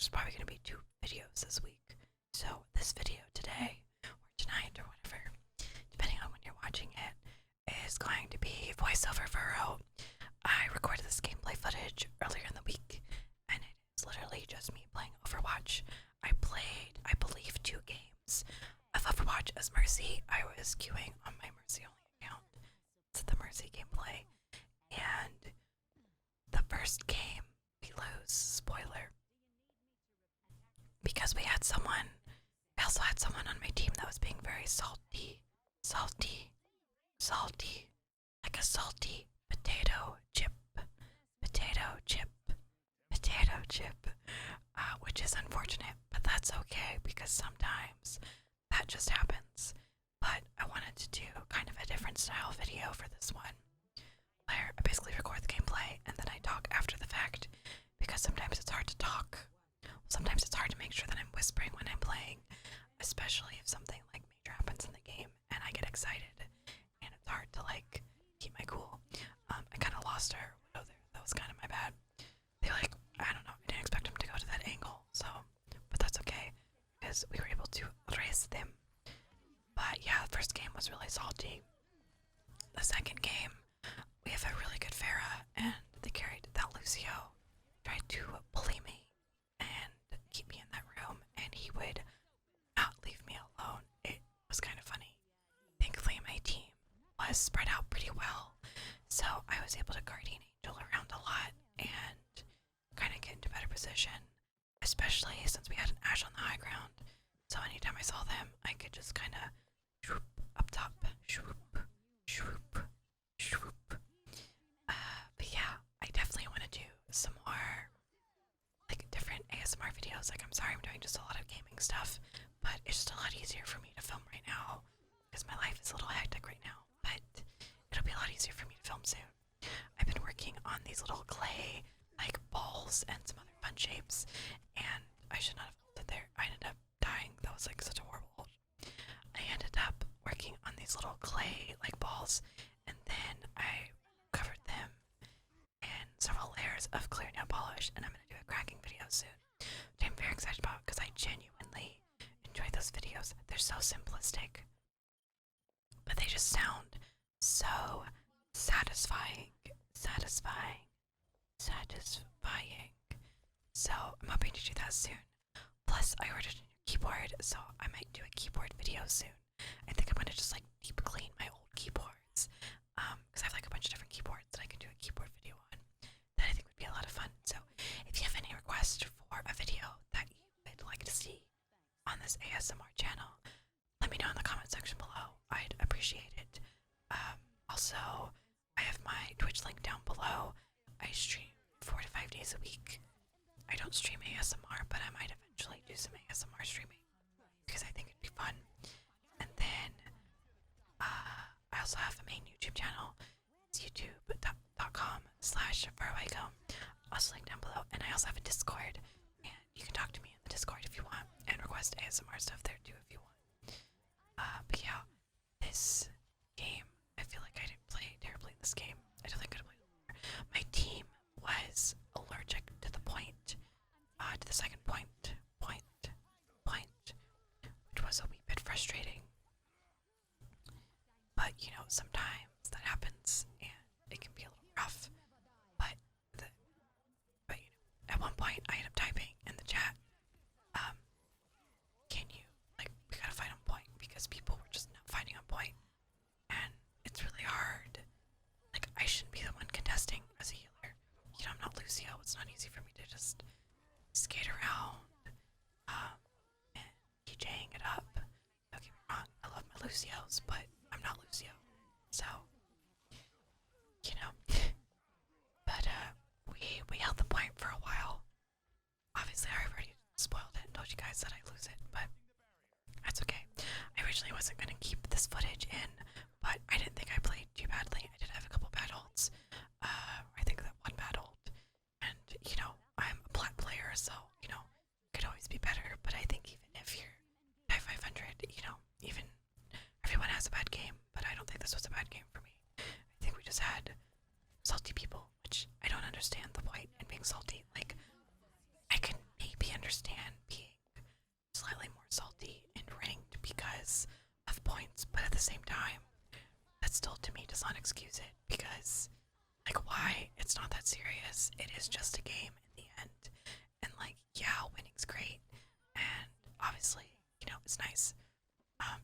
there's probably going to be 2 videos this week. So this video today, or tonight, or whatever, depending on when you're watching it, is going to be voiceover Vero. I recorded this gameplay footage earlier in the week, and it is literally just me playing Overwatch. I played, I believe, 2 games of Overwatch as Mercy. I was queuing on my Mercy only account. It's the Mercy gameplay. And the first game, we lose. Spoiler. Because we also had someone on my team that was being very salty. Salty. Salty. Like a salty potato chip. Potato chip. Potato chip. Which is unfortunate, but that's okay because sometimes that just happens. But I wanted to do kind of a different style video for this one, where I basically record the gameplay and then I talk after the fact, because sometimes it's hard to talk. Sometimes it's hard to make sure that I'm whispering when I'm playing, especially if something like major happens in the game and I get excited and it's hard to like keep my cool. I kind of lost our widow there. That was kind of my bad. They I don't know, I didn't expect him to go to that angle, so, but that's okay because we were able to raise them. But yeah, the first game was really salty. The second game, we have a really good Vero, and they carried that Lucio tried to bully me and keep me in that room, and he would not leave me alone. It was kind of funny. Thankfully, my team was spread out pretty well, so I was able to Guardian Angel around a lot and kind of get into better position, especially since we had an Ashe on the high ground. So anytime I saw them, I could just kind of swoop up top, swoop, swoop, swoop. But yeah, I definitely want to do some more like different ASMR videos. Like, I'm sorry I'm doing just a lot of gaming stuff, but it's just a lot easier for me to film right now because my life is a little hectic right now, but it'll be a lot easier for me to film soon. I've been working on these little clay like balls and some other fun shapes, and I should not have ulted there. I ended up dying. That was like such a horrible ult. I ended up working on these little clay like balls, and then I covered them in several layers of clear nail polish, and I'm gonna do a cracking video soon, which I'm very excited about because I genuinely enjoy those videos. They're so simplistic, but they just sound so satisfying. Satisfying. So I'm hoping to do that soon. Plus, I ordered a new keyboard, so I might do a keyboard video soon. I think I'm gonna just like deep clean my old keyboards, because I have like a bunch of different keyboards that I can do a keyboard video on that I think would be a lot of fun. So if you have any requests for a video that you would like to see on this ASMR channel, let me know in the comment section below. I'd appreciate it. Also, I have my Twitch link down below. I stream 4 to 5 days a week. I don't stream ASMR, but I might eventually do some ASMR streaming because I think it'd be fun. And then I also have a main YouTube channel. It's youtube.com/Farwaycom. Also link down below. And I also have a Discord, and you can talk to me in the Discord if you want, and request ASMR stuff there too if you want. But yeah, this game, I feel like I didn't play terribly in this game. I don't think I could have played more. My team was allergic to the point, to the second point, which was a wee bit frustrating. But you know, sometimes that happens, and it can be a little rough. But you know, at one point I ended up typing in the chat, can you, like, we gotta fight on point because people were just not fighting on point, and it's really hard. Like, I shouldn't be the one contesting as a healer. You know, I'm not Lucio. It's not easy for me to just skate around, and DJing it up. Don't get me wrong, I love my Lucios, but I'm not Lucio. So, you know. But, we held the point for a while. Obviously, I already spoiled it and told you guys that I lose it, but that's okay. I originally wasn't going to keep this footage in, but I didn't think I played too badly. I did have a couple bad ults. I think that one bad ult. And, you know, I'm a plat player, so, you know, could always be better. But I think even if you're high 500, you know, even everyone has a bad game, but I don't think this was a bad game for me. I think we just had salty people, which I don't understand the point in being salty. Like, I can maybe understand the same time, that still to me does not excuse it because, like, why? It's not that serious. It is just a game in the end. And, like, yeah, winning's great. And obviously, it's nice.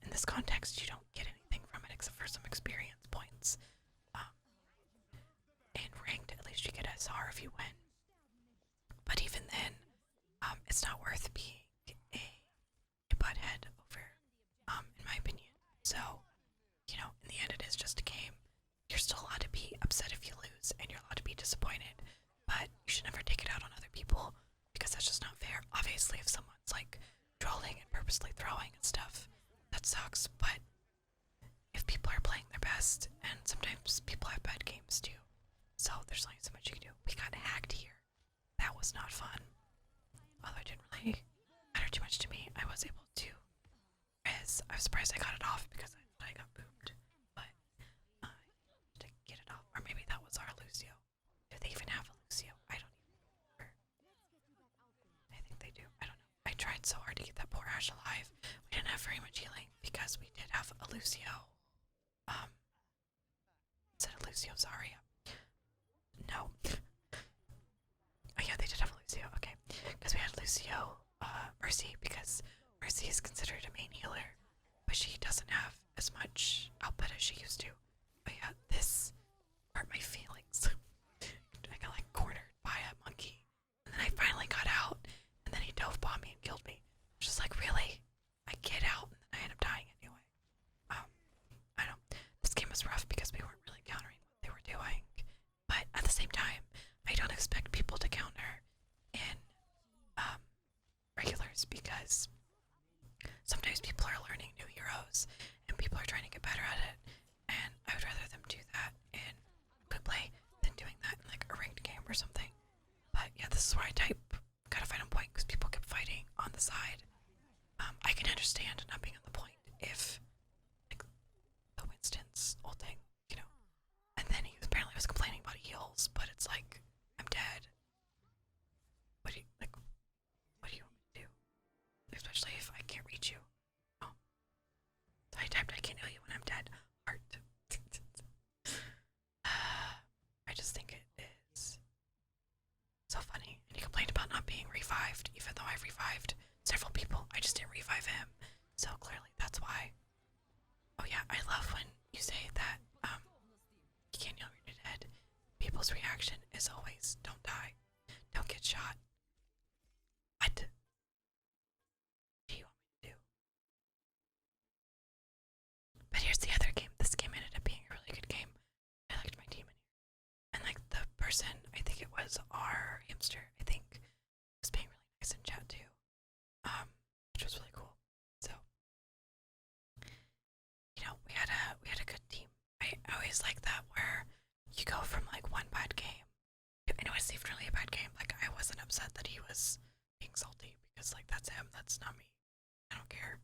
In this context, you don't get anything from it except for some experience points. Um, in ranked, at least you get SR if you win. But even then, it's not worth being a butthead over, in my opinion. So, in the end, it is just a game. You're still allowed to be upset if you lose, and you're allowed to be disappointed, but you should never take it out on other people because that's just not fair. Obviously, if someone's like trolling and purposely throwing and stuff, that sucks, but if people are playing their best, and sometimes people have bad games too, so there's only so much you can do. We got hacked here. That was not fun. Although it didn't really matter too much to me, I was able to. I was surprised I got it off because I thought I got booped, but to get it off, or maybe that was our Lucio. Do they even have a Lucio? I don't even remember. I think they do. I don't know. I tried so hard to get that poor Ash alive. We didn't have very much healing because we did have a Lucio. Is it a Lucio Zarya? No. Oh yeah, they did have a Lucio. Okay, because we had Lucio Mercy because Mercy is considered a main healer, but she doesn't have as much output as she used to. But yeah, this hurt my feelings. I got like cornered by a monkey, and then I finally got out, and then he dove bombed me and killed me. Just like, really? I get out, and then I end up dying anyway. I know this game was rough because we weren't really countering what they were doing, but at the same time, I don't expect people to counter in regulars because sometimes people are learning new heroes and people are trying to get better at it, and I would rather them do that in quick play than doing that in like a ranked game or something. But yeah, this is where I type gotta fight on point because people kept fighting on the side. I can understand not being on the point if like the Winston's ulting, and then he apparently was complaining about heals, but it's like I'm dead. What do you like? What do you want me to do? Especially if I can't reach you. Oh, so I typed I can't heal you when I'm dead. Heart. I just think it is so funny. And he complained about not being revived, even though I revived several people. I just didn't revive him. So clearly that's why. Oh yeah, I love when you say that you can't heal when you're dead. People's reaction is always don't die. Don't get shot. What do you want me to do? But here's the other game. This game ended up being a really good game. I liked my team in here. And like the person, I think it was our hamster, I think, was being really nice in chat too. Which was really cool. So, we had a good team. I always like that where you go from like one bad game to, and it wasn't even really a bad game. Like I wasn't upset that he was being salty because like that's him, that's not me. I don't care.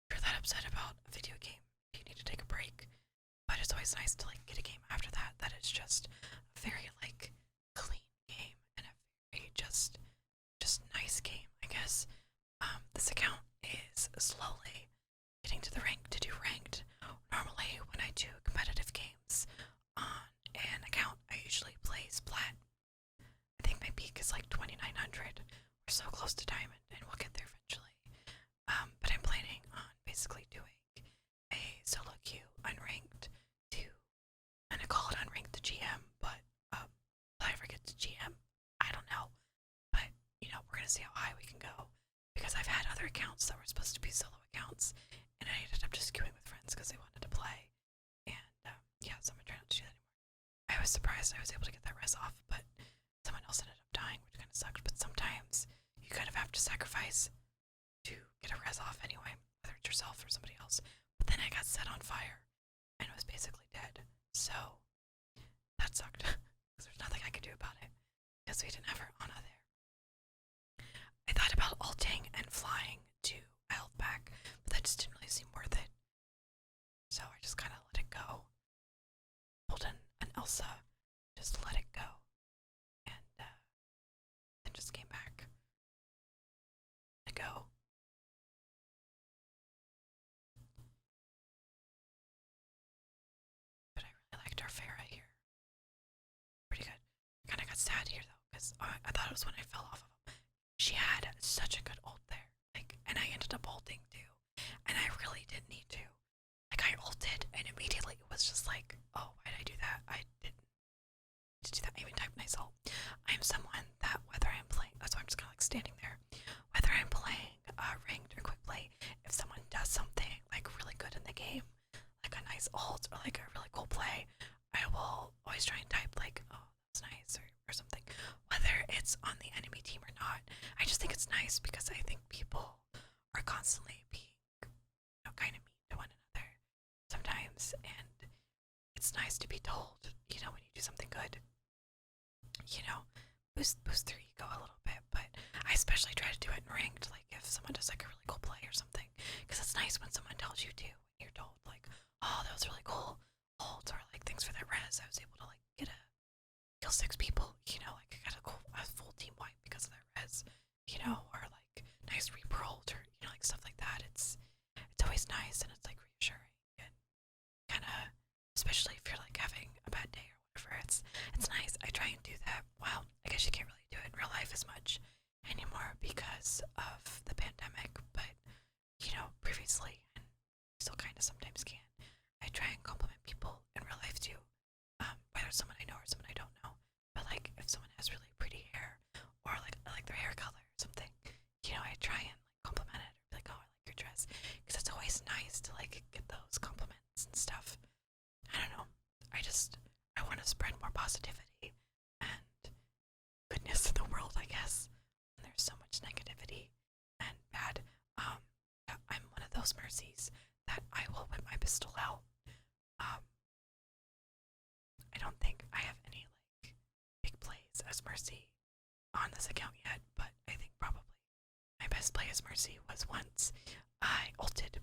If you're that upset about a video game, you need to take a break. But it's always nice to like get a game after that that is just a very like clean game and a very just nice game, I guess. This account is slowly getting to the rank to do ranked. Normally, when I do competitive games on an account, I usually play Splat. I think my peak is like 2900. We're so close to Diamond, and we'll get there eventually. But I'm planning on basically doing a solo queue unranked to, and I call it unranked to GM, but will I ever get to GM? I don't know. But, we're gonna see how high we can go. Because I've had other accounts that were supposed to be solo accounts, and I ended up just queuing with friends because they wanted to play. And yeah, so I'm gonna try not to do that anymore. I was surprised I was able to get that res off, but someone else ended up dying, which kind of sucked. But sometimes you kind of have to sacrifice to get a res off anyway, whether it's yourself or somebody else. But then I got set on fire and was basically dead. So that sucked because there's nothing I could do about it because we didn't have our Ana there. I thought about ulting and flying to a health pack, but that just didn't really seem worth it. So I just kind of let it go. Pulled in an Elsa, just let it go, and then just came back to go. was sad here though, because I thought it was when I fell off of him. She had such a good ult there, like, and I ended up ulting too, and I really didn't need to. Like, I ulted, and immediately it was just like, oh, why did I do that? I didn't need to do that. I even typed nice ult. I am someone that whether I'm playing, that's why I'm just kind of like standing there. Whether I'm playing ranked or quick play, if someone does something like really good in the game, like a nice ult or like a really cool play, I will always try and type like, oh, that's nice, or something. Whether it's on the enemy team or not, I just think it's nice because I think people are constantly being, kind of mean to one another sometimes, and it's nice to be told, when you do something good, boost their ego a little bit. But I especially try to do it in ranked, like if someone does like a really cool play or something, because it's nice when someone tells you to, when you're told like, oh, that was really cool, ult, or like thanks for that res, I was able to like kill 6 people, like I got a full team wipe because of that res, or like nice reaper ult, or like stuff like that. It's always nice, and it's like reassuring, and kind of, especially if you're like having a bad day or whatever, it's nice. I try and do that. Well, I guess you can't really do it in real life as much anymore because of the pandemic, but previously, and still kind of sometimes can. I try and compliment people in real life too, whether it's someone I know or someone I don't know. But like if someone has really pretty hair, or like I like their hair color or something, I try and like compliment it, or be like, oh, I like your dress, because it's always nice to like get those compliments and stuff. I don't know. I want to spread more positivity and goodness in the world, I guess. And there's so much negativity and bad. Yeah, I'm one of those mercies that I will whip my pistol out. Um, I don't think I have any like big plays as Mercy on this account yet, but I think probably my best play as Mercy was once I ulted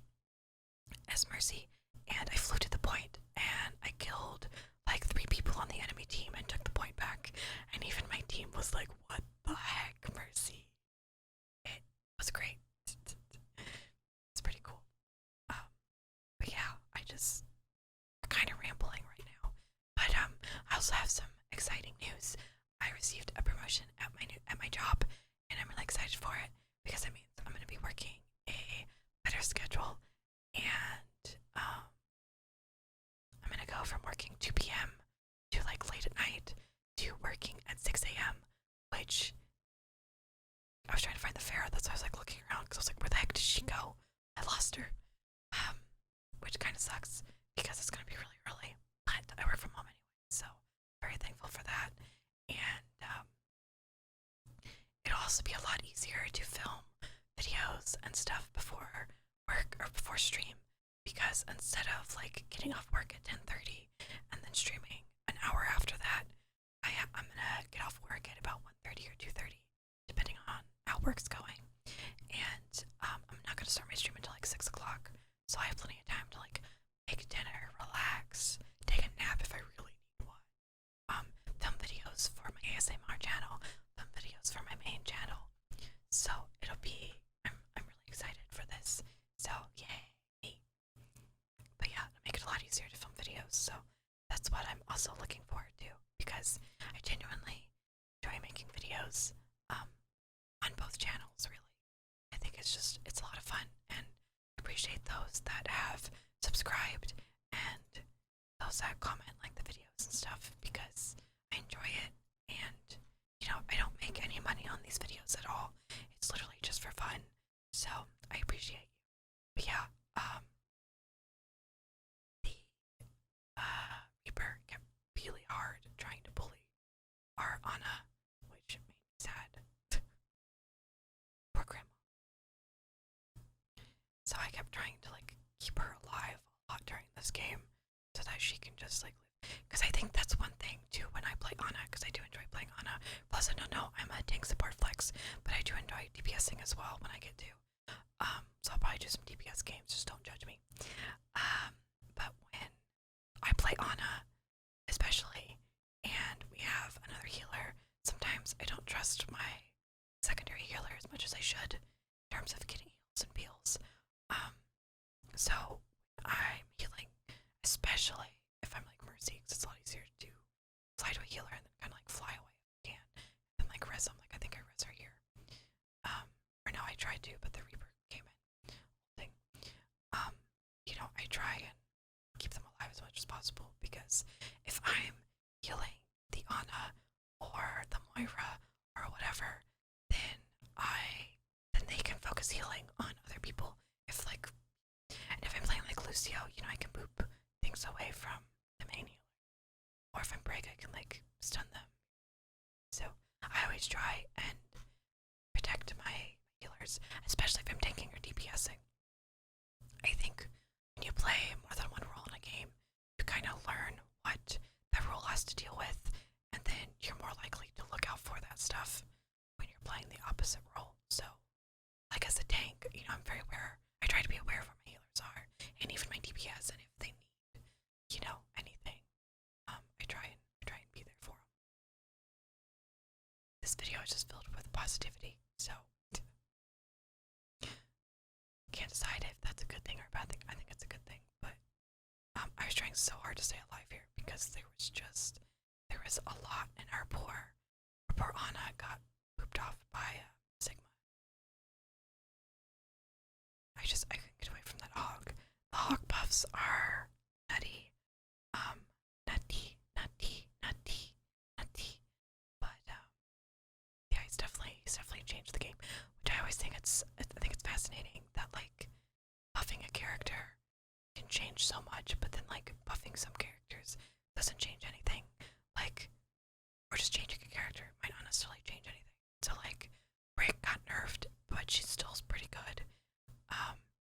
as Mercy and I flew to the point and I killed like 3 people on the enemy team and took the point back. And even my team was like, what the heck, Mercy? It was great. It's pretty cool. But yeah, we're kind of rambling right now. But I also have some exciting news. I received a promotion at my job, and I'm really excited for it because it means I'm going to be working a better schedule, and I'm going to go from working 2 p.m. to like late at night to working at 6 a.m., which I was trying to find the Vero. That's why I was like looking around because I was like, where the heck did she go? I lost her. Which kind of sucks because it's going to be really early. But I work from home anyway, so very thankful for that. And it'll also be a lot easier to film videos and stuff before work or before stream, because instead of like getting off work at 10:30 and then streaming an hour after that, I'm gonna get off work at about 1:30 or 2:30, depending on how work's going. And I'm not gonna start my stream until like 6 o'clock, so I have plenty of time to like make dinner, relax, take a nap if I really need one. Film videos for my ASMR channel, film videos for my main channel. So I'm really excited for this. So yay me. But yeah, to make it a lot easier to film videos. So that's what I'm also looking forward to, because I genuinely enjoy making videos on both channels, really. I think it's a lot of fun, and I appreciate those that have subscribed and those that comment like the videos and stuff, because I enjoy it, and I don't make any money on these videos at all. It's literally just for fun. So I appreciate you. But yeah, the Reaper kept really hard trying to bully our Anna, which made me sad. Poor grandma. So I kept trying to like keep her alive a lot during this game so that she can just like live. Because I think that's one thing too when I play Anna, because I do enjoy playing Anna. Plus, I don't know, I'm a tank support flex, but I do enjoy DPSing as well when I get to. So I'll probably do some DPS games, just don't judge me. But when I play Anna, especially, and we have another healer, sometimes I don't trust my secondary healer as much as I should in terms of getting heals and peels. So I'm healing, especially if I'm like Mercy, because it's a lot easier to fly to a healer and then kind of like fly away if I as possible, because if I'm healing the Ana or the Moira or whatever, then then they can focus healing on other people. If like, and if I'm playing like Lucio, you know, I can boop things away from the main healer. Or if I'm Brig, I can like stun them. So I always try and protect my healers, especially if I'm tanking or DPSing. I think when you play more than one role in a game, you kind of learn what that role has to deal with, and then you're more likely to look out for that stuff when you're playing the opposite role. So, like as a tank, you know, I'm very aware. I try to be aware of what my healers are, and even my DPS, and if they need, you know, anything, I try and be there for them. This video is just filled with positivity, so can't decide if that's a good thing or a bad thing. I think it's a good thing, but I was trying so hard to stay alive here because there was a lot, and our poor Ana got pooped off by Sigma. I couldn't get away from that hog. The hog buffs are nutty, nutty. But yeah, he's definitely changed the game, which I always think I think it's fascinating that like buffing a character can change so much, but then like buffing some characters doesn't change anything. Like, or just changing a character might not necessarily change anything. So like, Rick got nerfed, but she still is pretty good.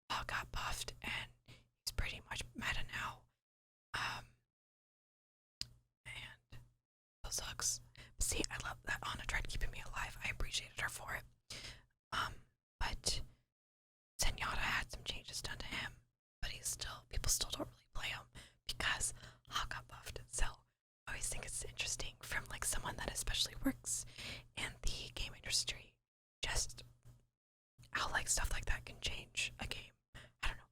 Paul got buffed, and he's pretty much meta now. And that sucks. See, I love that Ana tried keeping me alive. I appreciated her for it. But Zenyatta had some changes done to him, but people still don't really play him because Hawk got buffed. So I always think it's interesting from like someone that especially works in the game industry, just how like stuff like that can change a game. I don't know.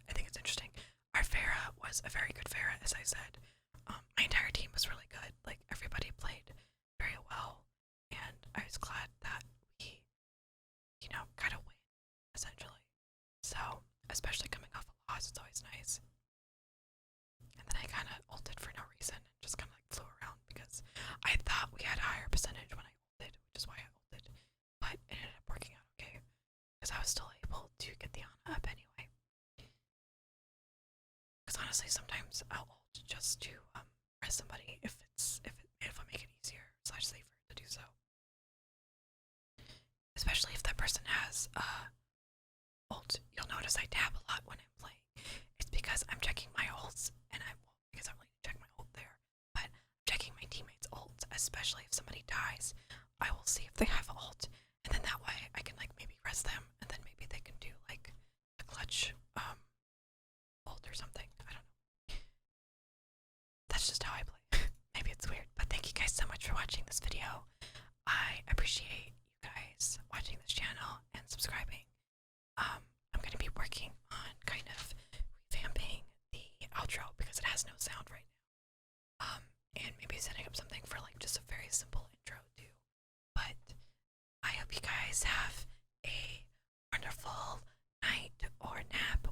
I think it's interesting. Our Vero was a very good Vero, as I said. My entire team was really good. Like everybody played very well, and I was glad that we, you know, got a win essentially. So, especially coming off a loss, it's always nice. And then I kind of ulted for no reason and just kind of like flew around because I thought we had a higher percentage when I ulted, which is why I ulted. But it ended up working out okay because I was still able to get the Ana up anyway. Because honestly, sometimes I'll ult just to press somebody if I make it easier / safer to do so. Especially if that person has ult. You'll notice I tab a lot when I'm playing. It's because I'm checking my ults, and because I don't really check my ult there, but I'm checking my teammates' ults, especially if somebody dies. I will see if they have ult, and then that way I can like maybe res them, and then maybe they can do like a clutch ult or something. I don't know. That's just how I play. Maybe it's weird, but thank you guys so much for watching this video. I appreciate you guys watching this channel and subscribing. I'm going to be working on kind of revamping the outro because it has no sound right now. And maybe setting up something for like just a very simple intro too. But I hope you guys have a wonderful night or nap